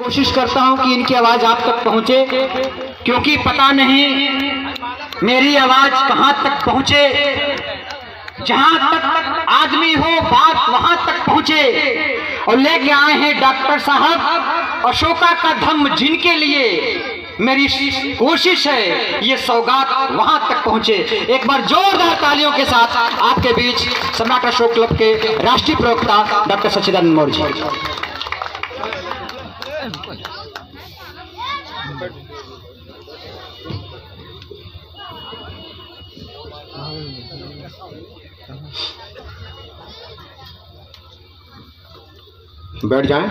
कोशिश करता हूं कि इनकी आवाज आप तक पहुंचे, क्योंकि पता नहीं मेरी आवाज कहां तक पहुंचे। जहां तक आदमी हो बात वहां तक पहुंचे। और लेके आए हैं डॉक्टर साहब अशोका का धम्म, जिनके लिए मेरी कोशिश है ये सौगात वहां तक पहुंचे। एक बार जोरदार तालियों के साथ आपके बीच सम्राट अशोक क्लब के राष्ट्रीय प्रवक्ता डॉक्टर सच्चिदानंद मौर्य जी। बैठ जाएं।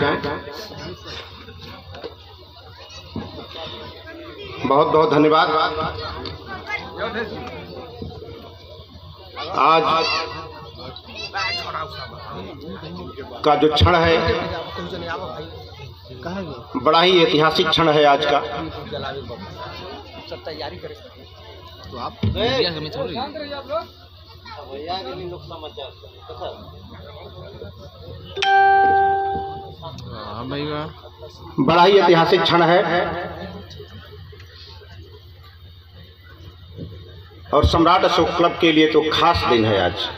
बहुत बहुत धन्यवाद। आज का जो क्षण है बड़ा ही ऐतिहासिक क्षण है आज का। सब तैयारी करें तो आप बड़ा ही ऐतिहासिक क्षण है और सम्राट अशोक क्लब के लिए तो खास दिन है आज।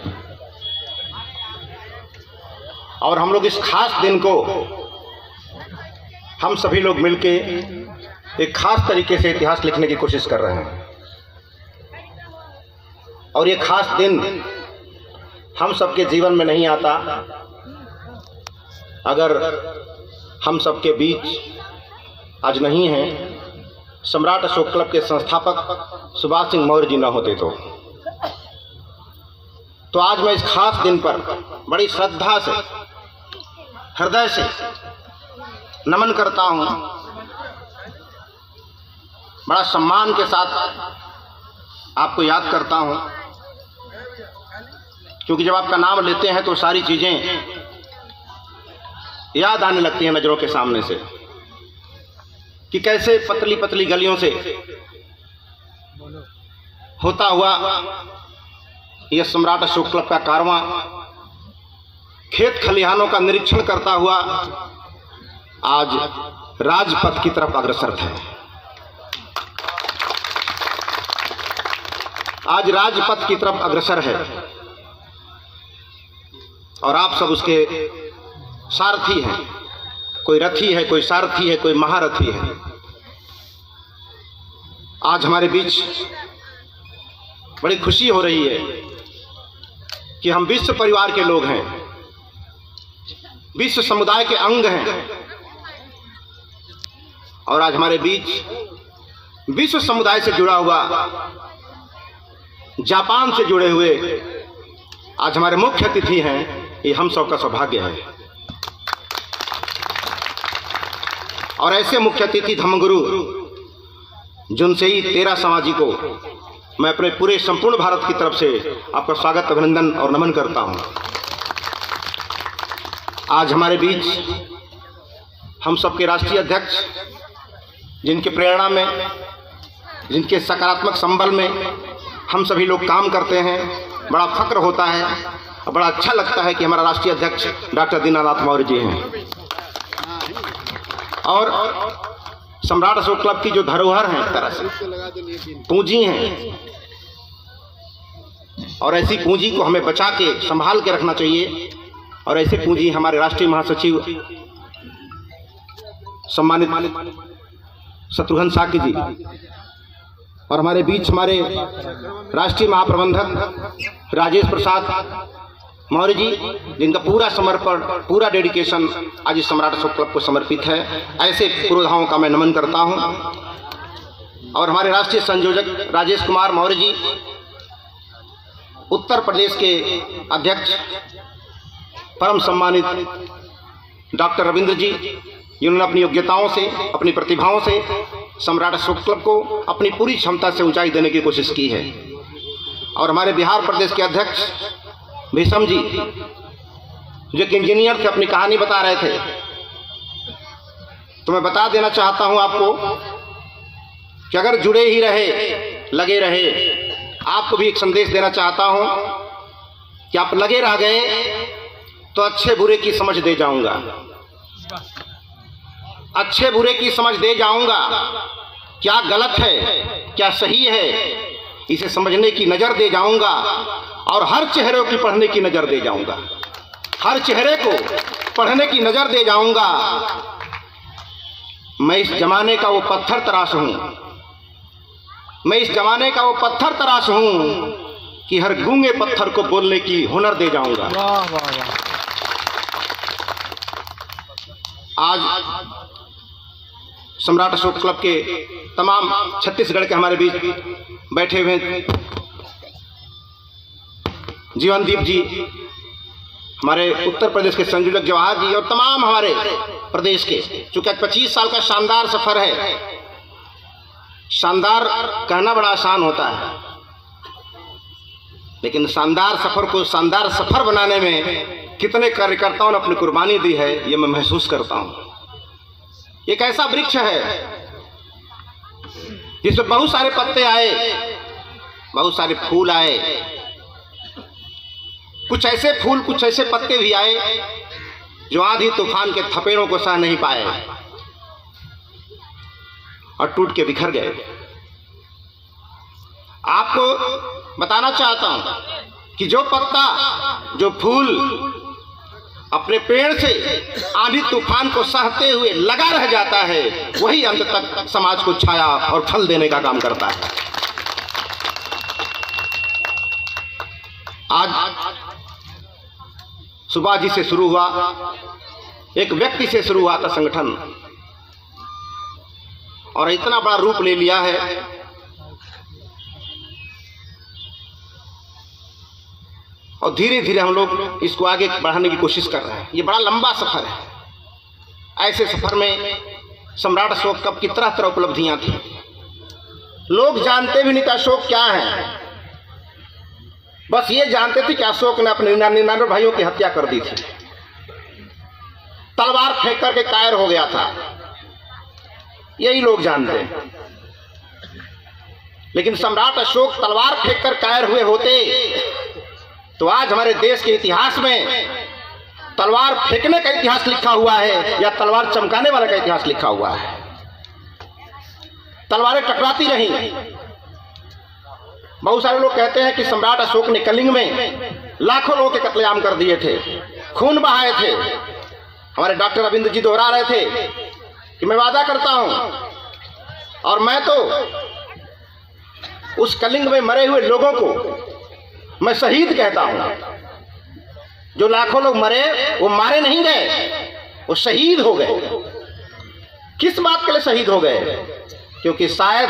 और हम लोग इस खास दिन को हम सभी लोग मिलके एक खास तरीके से इतिहास लिखने की कोशिश कर रहे हैं। और ये खास दिन हम सबके जीवन में नहीं आता अगर हम सबके बीच आज नहीं हैं सम्राट अशोक क्लब के संस्थापक सुभाष सिंह मौर्य जी न होते तो आज मैं इस खास दिन पर बड़ी श्रद्धा से हृदय से नमन करता हूं, बड़ा सम्मान के साथ आपको याद करता हूं, क्योंकि जब आपका नाम लेते हैं तो सारी चीजें याद आने लगती हैं नजरों के सामने से कि कैसे पतली पतली गलियों से होता हुआ यह सम्राट अशोक क्लब का कारवां खेत खलिहानों का निरीक्षण करता हुआ आज राजपथ की तरफ अग्रसर था। आज राजपथ की तरफ अग्रसर है और आप सब उसके सारथी हैं। कोई रथी है, कोई सारथी है, कोई महारथी है। आज हमारे बीच बड़ी खुशी हो रही है कि हम विश्व परिवार के लोग हैं, विश्व समुदाय के अंग हैं और आज हमारे बीच विश्व समुदाय से जुड़ा हुआ, जापान से जुड़े हुए आज हमारे मुख्य अतिथि हैं। ये हम सबका सौभाग्य है और ऐसे मुख्य अतिथि धर्मगुरु जिनसे ही 13 समाजी को मैं अपने पूरे संपूर्ण भारत की तरफ से आपका स्वागत, अभिनंदन और नमन करता हूं। आज हमारे बीच हम सबके राष्ट्रीय अध्यक्ष, जिनके प्रेरणा में, जिनके सकारात्मक संबल में हम सभी लोग काम करते हैं, बड़ा फक्र होता है और बड़ा अच्छा लगता है कि हमारा राष्ट्रीय अध्यक्ष डॉक्टर दीनानाथ मौर्य जी हैं। और सम्राट अशोक क्लब की जो धरोहर है, एक तरह से पूंजी है और ऐसी पूंजी को हमें बचा के संभाल के रखना चाहिए। और ऐसे पूंजी हमारे राष्ट्रीय महासचिव सम्मानित शत्रुघ्न साकी जी और हमारे बीच हमारे राष्ट्रीय महाप्रबंधक राजेश प्रसाद मौर्य जी, जिनका पूरा समर्पण, पूरा डेडिकेशन आज इस सम्राट अशोक क्लब को समर्पित है। ऐसे पुरोधाओं का मैं नमन करता हूं। और हमारे राष्ट्रीय संयोजक राजेश कुमार मौर्य जी, उत्तर प्रदेश के अध्यक्ष परम सम्मानित डॉक्टर रविंद्र जी, जिन्होंने अपनी योग्यताओं से, अपनी प्रतिभाओं से सम्राट अशोक क्लब को अपनी पूरी क्षमता से ऊंचाई देने की कोशिश की है। और हमारे बिहार प्रदेश के अध्यक्ष भीषम जी, जो एक इंजीनियर थे, अपनी कहानी बता रहे थे, तो मैं बता देना चाहता हूं आपको कि अगर जुड़े ही रहे, लगे रहे, आपको भी एक संदेश देना चाहता हूं कि आप लगे रह गए तो अच्छे बुरे की समझ दे जाऊंगा। अच्छे बुरे की समझ दे जाऊंगा, क्या गलत है क्या सही है इसे समझने की नज़र दे जाऊंगा, और हर चेहरे की पढ़ने की नज़र दे जाऊंगा, हर चेहरे को पढ़ने की नज़र दे जाऊंगा। मैं इस जमाने का वो पत्थर तराश हूं, मैं इस जमाने का वो पत्थर तराश हूं कि हर गूंगे पत्थर को बोलने की हुनर दे जाऊंगा। वाह वाह वाह। आज सम्राट अशोक क्लब के तमाम छत्तीसगढ़ के हमारे बीच बैठे हुए जीवनदीप जी, हमारे उत्तर प्रदेश के संयोजक जवाहर जी, और तमाम हमारे प्रदेश के, चूंकि 25 साल का शानदार सफर है। शानदार कहना बड़ा आसान होता है, लेकिन शानदार सफर को शानदार सफर बनाने में कितने कार्यकर्ताओं ने अपनी कुर्बानी दी है, ये मैं महसूस करता हूं। एक ऐसा वृक्ष है जिसमें बहुत सारे पत्ते आए, बहुत सारे फूल आए, कुछ ऐसे फूल कुछ ऐसे पत्ते भी आए जो आंधी तूफान के थपेड़ों को सह नहीं पाए और टूट के बिखर गए। आपको बताना चाहता हूं कि जो पत्ता जो फूल अपने पेड़ से आंधी तूफान को सहते हुए लगा रह जाता है, वही अंत तक समाज को छाया और फल देने का काम करता है। आज सुभाष जी से शुरू हुआ, एक व्यक्ति से शुरू हुआ था संगठन, और इतना बड़ा रूप ले लिया है। और धीरे धीरे हम लोग इसको आगे बढ़ाने की कोशिश कर रहे हैं। ये बड़ा लंबा सफर है। ऐसे सफर में सम्राट अशोक कप की तरह तरह उपलब्धियां थी। लोग जानते भी नहीं था अशोक क्या है, बस ये जानते थे कि अशोक ने अपने 99 भाइयों की हत्या कर दी थी, तलवार फेंक करके कायर हो गया था, यही लोग जानते हैं। लेकिन सम्राट अशोक तलवार फेंक कर कायर हुए होते तो आज हमारे देश के इतिहास में तलवार फेंकने का इतिहास लिखा हुआ है या तलवार चमकाने वाले का इतिहास लिखा हुआ है। तलवारें टकराती रही। बहुत सारे लोग कहते हैं कि सम्राट अशोक ने कलिंग में लाखों लोगों के कत्लेआम कर दिए थे, खून बहाए थे। हमारे डॉक्टर रविंद्र जी दोहरा रहे थे कि मैं वादा करता हूं और मैं तो उस कलिंग में मरे हुए लोगों को मैं शहीद कहता हूं। जो लाखों लोग मरे वो मारे नहीं गए, वो शहीद हो गए। किस बात के लिए शहीद हो गए? क्योंकि शायद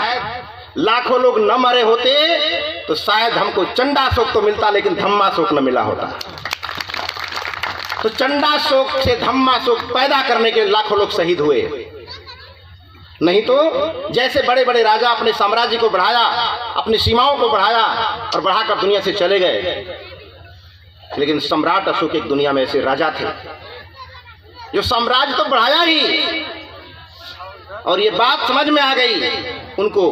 लाखों लोग न मरे होते तो शायद हमको चंडाशोक तो मिलता, लेकिन धम्माशोक न मिला होता। तो चंडाशोक से धम्माशोक पैदा करने के लाखों लोग शहीद हुए। नहीं तो जैसे बड़े बड़े राजा अपने साम्राज्य को बढ़ाया, अपनी सीमाओं को बढ़ाया और बढ़ाकर दुनिया से चले गए, लेकिन सम्राट अशोक एक दुनिया में ऐसे राजा थे जो साम्राज्य तो बढ़ाया ही, और ये बात समझ में आ गई उनको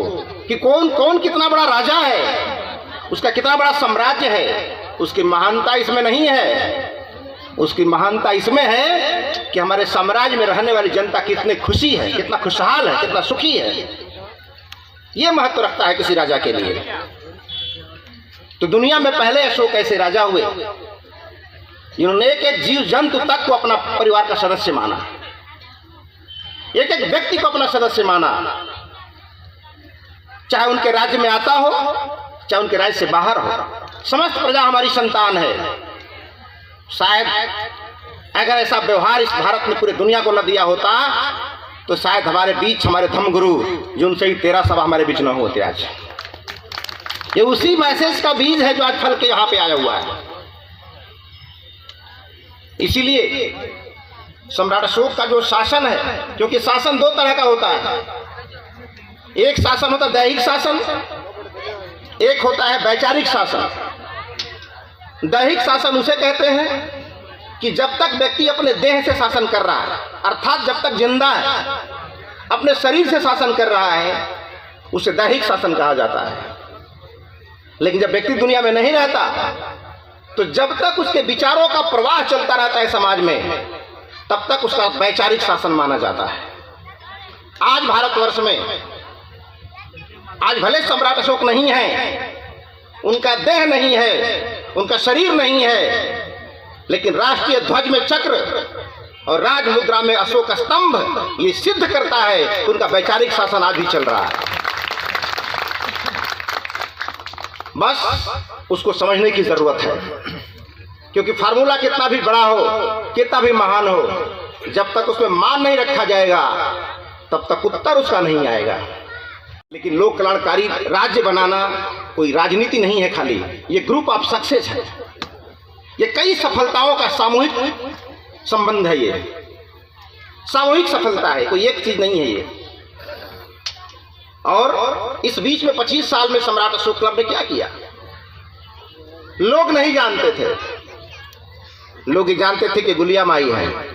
कि कौन कौन कितना बड़ा राजा है, उसका कितना बड़ा साम्राज्य है। उसकी महानता इसमें नहीं है, उसकी महानता इसमें है कि हमारे साम्राज्य में रहने वाली जनता कितनी खुशी है, कितना खुशहाल है, कितना सुखी है। यह महत्व रखता है किसी राजा के लिए। तो दुनिया में पहले अशोक ऐसे राजा हुए जिन्होंने एक एक जीव जंतु तक को अपना परिवार का सदस्य माना, एक एक व्यक्ति को अपना सदस्य माना, चाहे उनके राज्य में आता हो चाहे उनके राज्य से बाहर हो। समस्त प्रजा हमारी संतान है। शायद अगर ऐसा व्यवहार इस भारत ने पूरी दुनिया को न दिया होता तो शायद हमारे बीच हमारे धर्मगुरु जिनसे ही 13 सभा हमारे बीच न होते आज। ये उसी मैसेज का बीज है जो आज फल के यहाँ पे आया हुआ है। इसीलिए सम्राट अशोक का जो शासन है, क्योंकि शासन दो तरह का होता है, एक शासन होता है दैहिक शासन, एक होता है वैचारिक शासन। दैहिक शासन उसे कहते हैं कि जब तक व्यक्ति अपने देह से शासन कर रहा है, अर्थात जब तक जिंदा है अपने शरीर से शासन कर रहा है, उसे दैहिक शासन कहा जाता है। लेकिन जब व्यक्ति दुनिया में नहीं रहता तो जब तक उसके विचारों का प्रवाह चलता रहता है समाज में, तब तक उसका वैचारिक शासन माना जाता है। आज भारतवर्ष में आज भले सम्राट अशोक नहीं है, उनका देह नहीं है, उनका शरीर नहीं है, लेकिन राष्ट्रीय ध्वज में चक्र और राज मुद्रा में अशोक स्तंभ ये सिद्ध करता है कि उनका वैचारिक शासन आज भी चल रहा है। बस उसको समझने की जरूरत है, क्योंकि फार्मूला कितना भी बड़ा हो, कितना भी महान हो, जब तक उसमें मान नहीं रखा जाएगा तब तक उत्तर उसका नहीं आएगा। लेकिन लोक कल्याणकारी राज्य बनाना कोई राजनीति नहीं है, खाली ये ग्रुप ऑफ सक्सेस है, ये कई सफलताओं का सामूहिक संबंध है, ये सामूहिक सफलता है, कोई एक चीज नहीं है ये। और इस बीच में 25 साल में सम्राट अशोक क्लब ने क्या किया, लोग नहीं जानते थे। लोग ये जानते थे कि गुलिया माई है,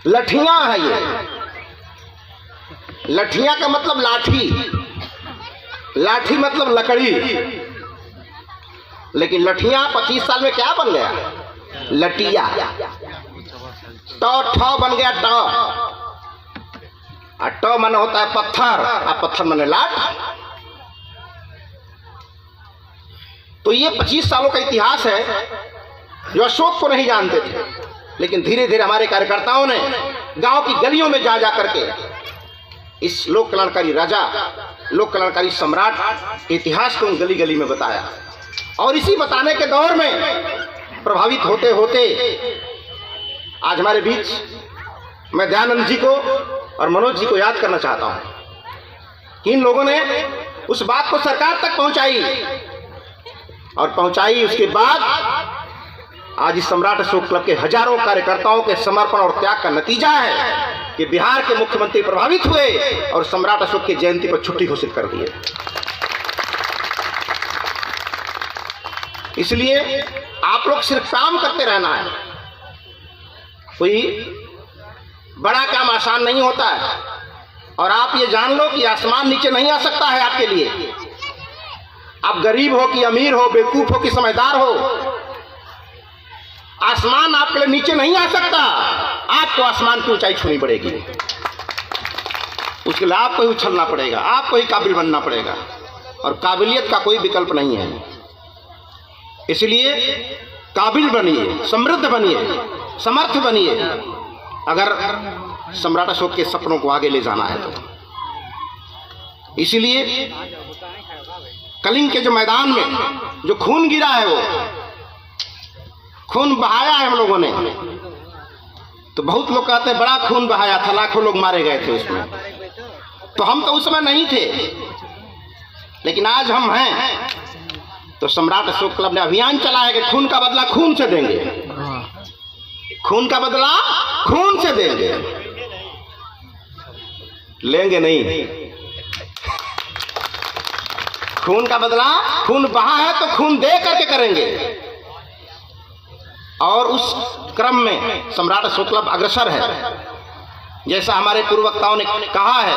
लठियां है, ये लठियां का मतलब लाठी, लाठी मतलब लकड़ी, लेकिन लठियां 25 साल में क्या बन गया, लटिया। टौ बन गया टौ, और टौ मन होता है पत्थर, और पत्थर मन लाठ। तो ये 25 सालों का इतिहास है जो अशोक को नहीं जानते थे, लेकिन धीरे धीरे हमारे कार्यकर्ताओं ने गांव की गलियों में जा करके इस लोक कल्याणकारी राजा, लोक कल्याणकारी सम्राट के इतिहास को गली गली में बताया। और इसी बताने के दौर में प्रभावित होते होते आज हमारे बीच मैं दयानंद जी को और मनोज जी को याद करना चाहता हूं कि इन लोगों ने उस बात को सरकार तक पहुंचाई, और पहुंचाई उसके बाद आज इस सम्राट अशोक क्लब के हजारों कार्यकर्ताओं के समर्पण और त्याग का नतीजा है कि बिहार के मुख्यमंत्री प्रभावित हुए और सम्राट अशोक की जयंती पर छुट्टी घोषित कर दिए। इसलिए आप लोग सिर्फ काम करते रहना है, कोई बड़ा काम आसान नहीं होता है। और आप ये जान लो कि आसमान नीचे नहीं आ सकता है आपके लिए। आप गरीब हो कि अमीर हो, बेवकूफ हो कि समझदार हो, आसमान आपके लिए नीचे नहीं आ सकता। आपको आसमान की ऊंचाई छूनी पड़ेगी, उसके लिए आपको ही उछलना पड़ेगा, आपको ही काबिल बनना पड़ेगा, और काबिलियत का कोई विकल्प नहीं है। इसलिए काबिल बनिए, समृद्ध बनिए, समर्थ बनिए, अगर सम्राट अशोक के सपनों को आगे ले जाना है तो। इसलिए कलिंग के जो मैदान में जो खून गिरा है, वो खून बहाया है हम लोगों ने। तो बहुत लोग कहते हैं बड़ा खून बहाया था, लाखों लोग मारे गए थे उसमें। तो हम तो उस समय नहीं थे, लेकिन आज हम हैं। तो सम्राट अशोक क्लब ने अभियान चलाया कि खून का बदला खून से देंगे, खून का बदला खून से देंगे। लेंगे नहीं, खून का बदला खून बहा है तो खून दे करके करेंगे। और उस क्रम में सम्राट अशोक क्लब अग्रसर है। जैसा हमारे पूर्व वक्ताओं ने कहा है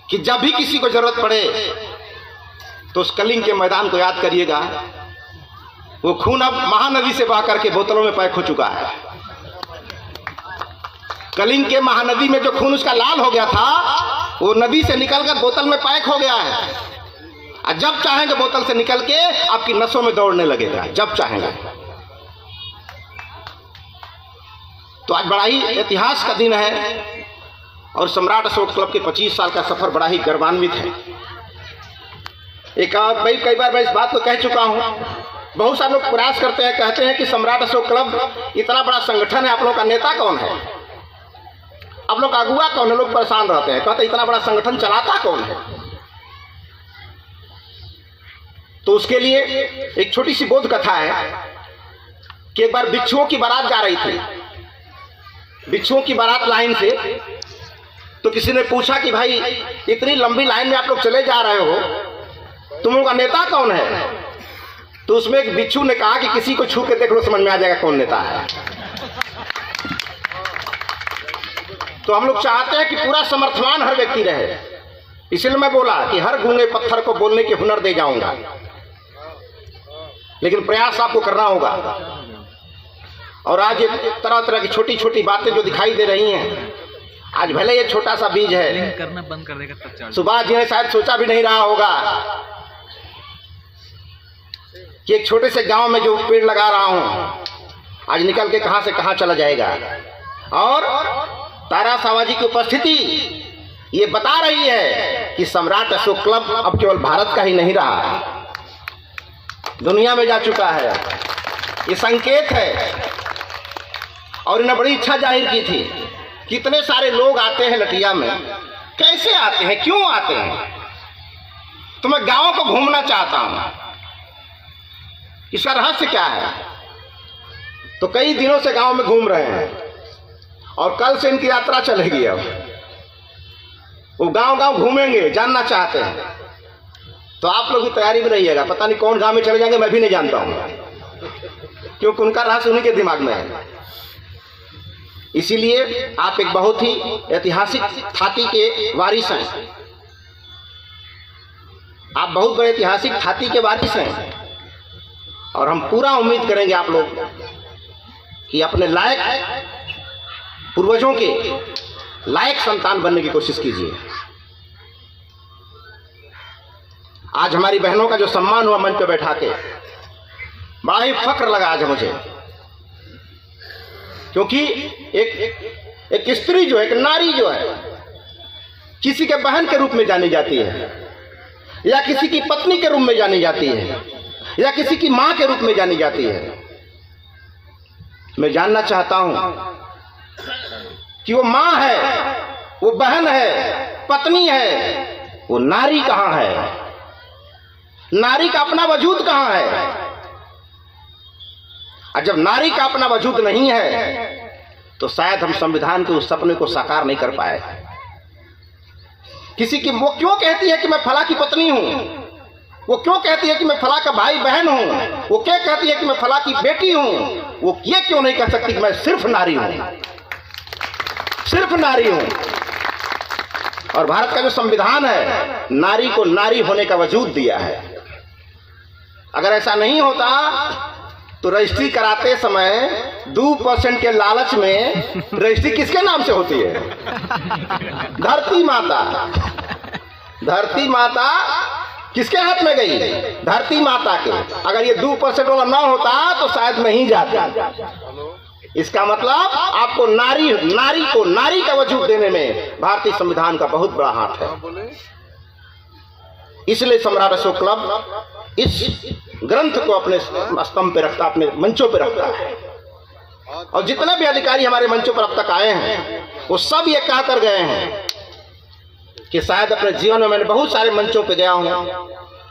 कि जब भी किसी को जरूरत पड़े तो उस कलिंग के मैदान को याद करिएगा। वो खून अब महानदी से बह करके बोतलों में पैक हो चुका है। कलिंग के महानदी में जो खून उसका लाल हो गया था, वो नदी से निकलकर बोतल में पैक हो गया है। और जब चाहेंगे बोतल से निकल के आपकी नसों में दौड़ने लगेगा, जब चाहेंगे। तो आज बड़ा ही इतिहास का दिन है, और सम्राट अशोक क्लब के 25 साल का सफर बड़ा ही गर्वान्वित है। कई बार मैं इस बात को कह चुका हूं। बहुत सारे लोग प्रयास करते हैं, कहते हैं कि सम्राट अशोक क्लब इतना बड़ा संगठन है, आप लोग का नेता कौन है, आप लोग का अगुआ कौन है। लोग परेशान रहते हैं, कहते इतना बड़ा संगठन चलाता कौन है। तो उसके लिए एक छोटी सी बोध कथा है कि एक बार बिच्छुओं की बारात जा रही थी, बिच्छुओं की बारात लाइन से। तो किसी ने पूछा कि भाई इतनी लंबी लाइन में आप लोग चले जा रहे हो, तुम लोग का नेता कौन है। तो उसमें एक बिच्छू ने कहा कि किसी को छू के देख लो, समझ में आ जाएगा कौन नेता है। तो हम लोग चाहते हैं कि पूरा समर्थवान हर व्यक्ति रहे, इसलिए मैं बोला कि हर गूंगे पत्थर को बोलने के हुनर दे जाऊंगा, लेकिन प्रयास आपको करना होगा। और आज ये तरह तरह की छोटी छोटी बातें जो दिखाई दे रही हैं, आज भले ये छोटा सा बीज है, करना बंद कर देगा तब चार्ज। सुभाष जी ने शायद सोचा भी नहीं रहा होगा कि एक छोटे से गांव में जो पेड़ लगा रहा हूं आज निकल के कहां से कहां चला जाएगा। और तारा सावाजी की उपस्थिति ये बता रही है कि सम्राट अशोक क्लब अब केवल भारत का ही नहीं रहा, दुनिया में जा चुका है। ये संकेत है। और इन्हें बड़ी इच्छा जाहिर की थी, कितने सारे लोग आते हैं लटिया में, कैसे आते हैं, क्यों आते हैं, तो मैं गांव को घूमना चाहता हूं, इसका रहस्य क्या है। तो कई दिनों से गांव में घूम रहे हैं और कल से इनकी यात्रा चलेगी। अब वो गांव गांव घूमेंगे, जानना चाहते हैं, तो आप लोग भी तैयारी में रहिएगा। पता नहीं कौन गांव में चले जाएंगे, मैं भी नहीं जानता हूं, क्योंकि उनका रहस्य उन्हीं के दिमाग में है। इसीलिए आप एक बहुत ही ऐतिहासिक थाती के वारिस हैं, आप बहुत बड़े ऐतिहासिक थाती के वारिस हैं। और हम पूरा उम्मीद करेंगे आप लोग कि अपने लायक पूर्वजों के लायक संतान बनने की कोशिश कीजिए। आज हमारी बहनों का जो सम्मान हुआ मंच पे बैठा के, बड़ा ही फक्र लगा आज मुझे, क्योंकि एक स्त्री जो है, एक नारी जो है, किसी के बहन के रूप में जानी जाती है, या किसी की पत्नी के रूप में जानी जाती है, या किसी की मां के रूप में जानी जाती है। मैं जानना चाहता हूं कि वो मां है, वो बहन है, पत्नी है, वो नारी कहां है, नारी का अपना वजूद कहां है। और जब नारी का अपना वजूद नहीं है तो शायद हम संविधान के उस सपने को साकार नहीं कर पाए। किसी की वो क्यों कहती है कि मैं फला की पत्नी हूं, वो क्यों कहती है कि मैं फला का भाई बहन हूं, वो क्या कहती है कि मैं फला की बेटी हूं, वो ये क्यों नहीं कह सकती कि मैं सिर्फ नारी हूं, सिर्फ नारी हूं। और भारत का जो संविधान है, नारी को नारी होने का वजूद दिया है। अगर ऐसा नहीं होता तो रजिस्ट्री कराते समय 2% के लालच में रजिस्ट्री किसके नाम से होती है? धरती माता। धरती माता किसके हाथ में गई? धरती माता के। अगर ये 2% वाला ना होता तो शायद नहीं जाता। इसका मतलब आपको नारी को नारी का वजूद देने में भारतीय संविधान का बहुत बड़ा हाथ है। इसलिए सम्राट अशोक क्लब इस ग्रंथ को अपने स्तंभ पे रखता, अपने मंचों पे रखता है। और जितने भी अधिकारी हमारे मंचों पर अब तक आए हैं, वो सब ये कह कर गए हैं कि शायद अपने जीवन में मैंने बहुत सारे मंचों पे गया हूं,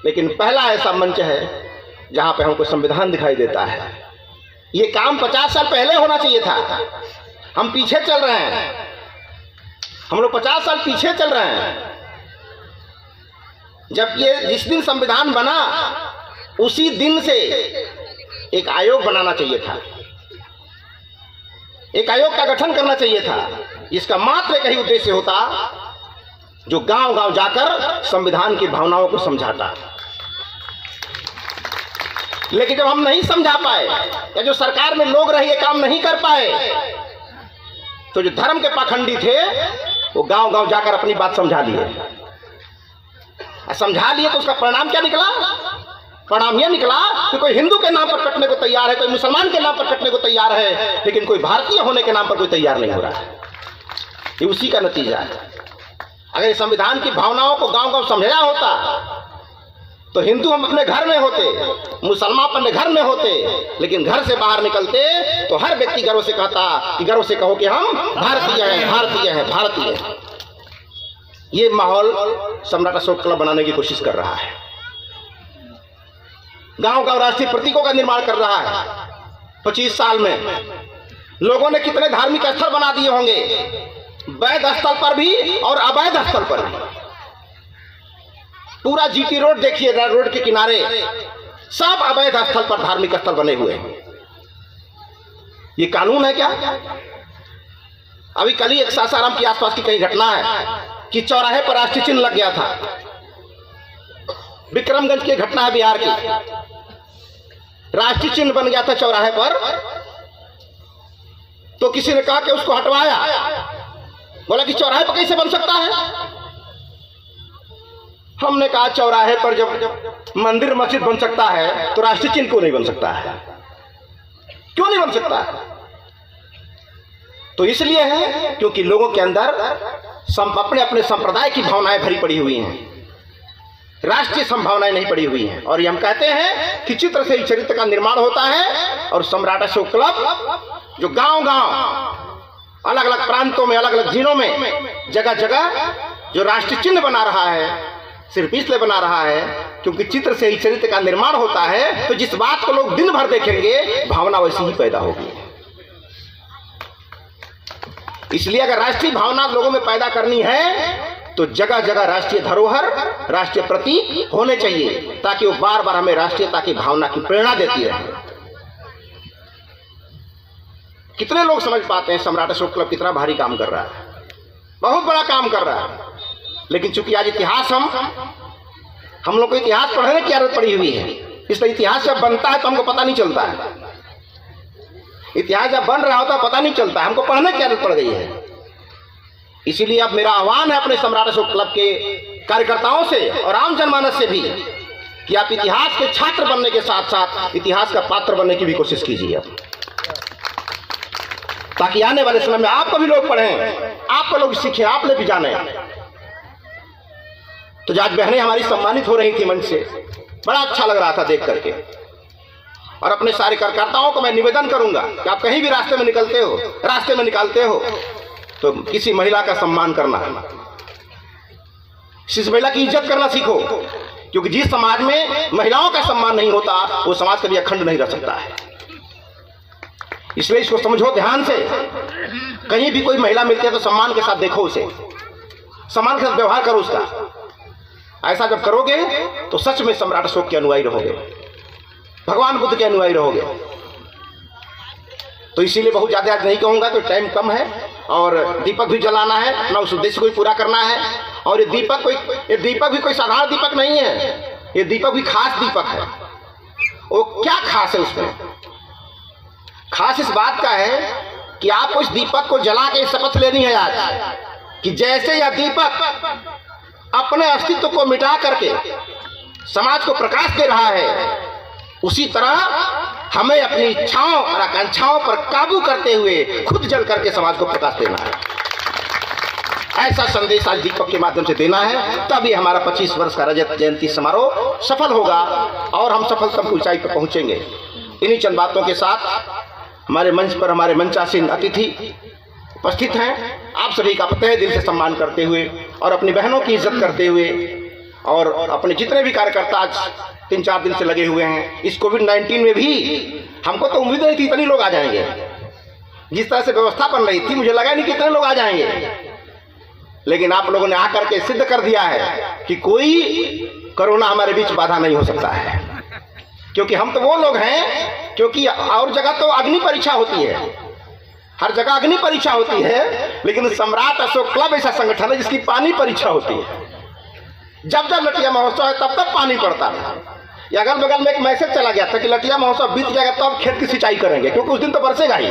लेकिन पहला ऐसा मंच है जहां पे हमको संविधान दिखाई देता है। ये काम 50 साल पहले होना चाहिए था। हम पीछे चल रहे हैं, हम लोग 50 साल पीछे चल रहे हैं। जब ये जिस दिन संविधान बना उसी दिन से एक आयोग बनाना चाहिए था, एक आयोग का गठन करना चाहिए था, जिसका मात्र एक ही उद्देश्य होता, जो गांव गांव जाकर संविधान की भावनाओं को समझाता। लेकिन जब हम नहीं समझा पाए, या जो सरकार में लोग रहे ये काम नहीं कर पाए, तो जो धर्म के पाखंडी थे वो गांव गांव जाकर अपनी बात समझा लिए। समझा लिए तो उसका परिणाम क्या निकला? परिणाम यह निकला कि कोई हिंदू के नाम पर कटने को तैयार है, कोई मुसलमान के नाम पर कटने को तैयार है, लेकिन कोई भारतीय होने के नाम पर कोई तैयार नहीं हो रहा है। ये उसी का नतीजा है। अगर संविधान की भावनाओं को गांव गांव समझाया होता तो हिंदू हम अपने घर में होते, मुसलमान अपने घर में होते, लेकिन घर से बाहर निकलते तो हर व्यक्ति गर्व से कहता कि गर्व से कहो कि हम भारतीय हैं, भारतीय हैं, भारतीय हैं। ये माहौल सम्राट अशोक क्लब बनाने की कोशिश कर रहा है। गांव गांव राष्ट्रीय प्रतीकों का निर्माण कर रहा है। 25 साल में लोगों ने कितने धार्मिक स्थल बना दिए होंगे, वैध स्थल पर भी और अवैध स्थल पर भी। पूरा जीटी रोड देखिए, रोड के किनारे सब अवैध स्थल पर धार्मिक स्थल बने हुए हैं। ये कानून है क्या? अभी कल ही एक सासाराम के आसपास की कई घटना है कि चौराहे पर राष्ट्रीय चिन्ह लग गया था। विक्रमगंज की घटना है बिहार की, राष्ट्रीय चिन्ह बन गया था चौराहे पर, तो किसी ने कहा कि उसको हटवाया, बोला कि चौराहे पर कैसे बन सकता है। हमने कहा चौराहे पर जब मंदिर मस्जिद बन सकता है तो राष्ट्रीय चिन्ह क्यों नहीं बन सकता है, क्यों नहीं बन सकता है? तो इसलिए है क्योंकि लोगों के अंदर अपने अपने संप्रदाय की भावनाएं भरी पड़ी हुई हैं, राष्ट्रीय संभावनाएं नहीं पड़ी हुई हैं। और ये हम कहते हैं कि चित्र से ही चरित्र का निर्माण होता है। और सम्राट अशोक क्लब जो गांव गांव अलग अलग प्रांतों में, अलग अलग जिलों में जगह जगह जो राष्ट्रीय चिन्ह बना रहा है, सिर्फ इसलिए बना रहा है क्योंकि चित्र से ही चरित्र का निर्माण होता है। तो जिस बात को लोग दिन भर देखेंगे, भावना वैसी ही पैदा होगी। इसलिए अगर राष्ट्रीय भावना लोगों में पैदा करनी है तो जगह जगह राष्ट्रीय धरोहर, राष्ट्रीय प्रतीक होने चाहिए, ताकि वो बार बार हमें राष्ट्रीयता की भावना की प्रेरणा देती रहे। कितने लोग समझ पाते हैं सम्राट अशोक क्लब कितना भारी काम कर रहा है, बहुत बड़ा काम कर रहा है। लेकिन चूंकि आज इतिहास हम लोग को इतिहास पढ़ने की आदत पड़ी हुई है, इसलिए इतिहास जब बनता है तो हमको पता नहीं चलता है। इतिहास जब बन रहा होता है पता नहीं चलता, हमको पढ़ने की आदत पड़ गई है। इसीलिए अब मेरा आह्वान है अपने सम्राट अशोक क्लब के कार्यकर्ताओं से और आम जनमानस से भी कि आप इतिहास के छात्र बनने के साथ साथ इतिहास का पात्र बनने की भी कोशिश कीजिए अब, ताकि आने वाले समय में आपको भी लोग पढ़ें, आपको लोग सीखें, आप लोग भी जाने। तो आज बहनें हमारी सम्मानित हो रही थी मंच से, बड़ा अच्छा लग रहा था देख करके। और अपने सारे कार्यकर्ताओं को मैं निवेदन करूंगा कि आप कहीं भी रास्ते में निकालते हो तो किसी महिला का सम्मान करना, किसी महिला की इज्जत करना सीखो। क्योंकि जिस समाज में महिलाओं का सम्मान नहीं होता वो समाज कभी अखंड नहीं रह सकता है। इसलिए इसको समझो ध्यान से। कहीं भी कोई महिला मिलती है तो सम्मान के साथ देखो उसे, सम्मान के साथ व्यवहार करो उसका। ऐसा जब करोगे तो सच में सम्राट अशोक के अनुयायी रहोगे, भगवान बुद्ध के अनुयायी रहोगे। तो इसीलिए बहुत ज्यादा आज नहीं कहूंगा, तो टाइम कम है और दीपक भी जलाना है, अपना उस उद्देश्य को भी पूरा करना है। और ये दीपक भी कोई साधारण दीपक नहीं है, ये दीपक भी खास दीपक है। वो क्या खास है उसमें? खास इस बात का है कि आपको इस दीपक को जला के शपथ लेनी है आज कि जैसे यह दीपक अपने अस्तित्व को मिटा करके समाज को प्रकाश दे रहा है, उसी तरह हमें अपनी इच्छाओं और आकांक्षाओं पर काबू करते हुए खुद जल करके समाज को प्रकाश देना है। ऐसा संदेश आज दीपक के माध्यम से देना है, तभी हमारा 25 वर्ष का रजत जयंती समारोह सफल होगा और हम सफलतम ऊंचाई पर पहुंचेंगे। इन्हीं चंद बातों के साथ हमारे मंच पर हमारे मंचासीन अतिथि उपस्थित हैं। आप सभी का तहे दिल से सम्मान करते हुए और अपनी बहनों की इज्जत करते हुए और अपने जितने भी कार्यकर्ता आज 3-4 दिन से लगे हुए हैं, इस कोविड-19 में भी हमको तो उम्मीद नहीं थी इतने लोग आ जाएंगे। जिस तरह से व्यवस्था बन रही थी मुझे लगा नहीं कि इतने लोग आ जाएंगे, लेकिन आप लोगों ने आकर के सिद्ध कर दिया है कि कोई कोरोना हमारे बीच बाधा नहीं हो सकता है। क्योंकि हम तो वो लोग हैं, क्योंकि और जगह तो अग्नि परीक्षा होती है, हर जगह अग्नि परीक्षा होती है, लेकिन सम्राट अशोक क्लब ऐसा संगठन है जिसकी पानी परीक्षा होती है। जब जब लटिया महोत्सव है तब तक पानी पड़ता है। या अगल बगल में एक मैसेज चला गया था कि लटिया महोत्सव बीत जाएगा तो अब खेत की सिंचाई करेंगे, क्योंकि उस दिन तो बरसेगा ही।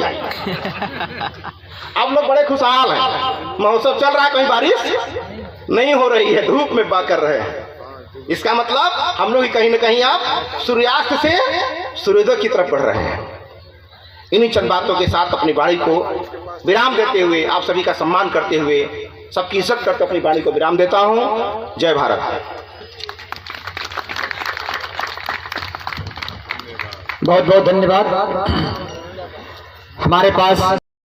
अब लोग बड़े खुशहाल हैं, महोत्सव चल रहा है, कहीं बारिश नहीं हो रही है, धूप में बा कर रहे हैं। इसका मतलब हम लोग कहीं न कहीं आप सूर्यास्त से सूर्योदय की तरफ बढ़ रहे हैं। इन्हीं चंद बातों के साथ अपनी वाणी को विराम देते हुए, आप सभी का सम्मान करते हुए, सबकी इज्जत करके अपनी वाणी को विराम देता हूं। जय भारत। बहुत बहुत धन्यवाद। हमारे पास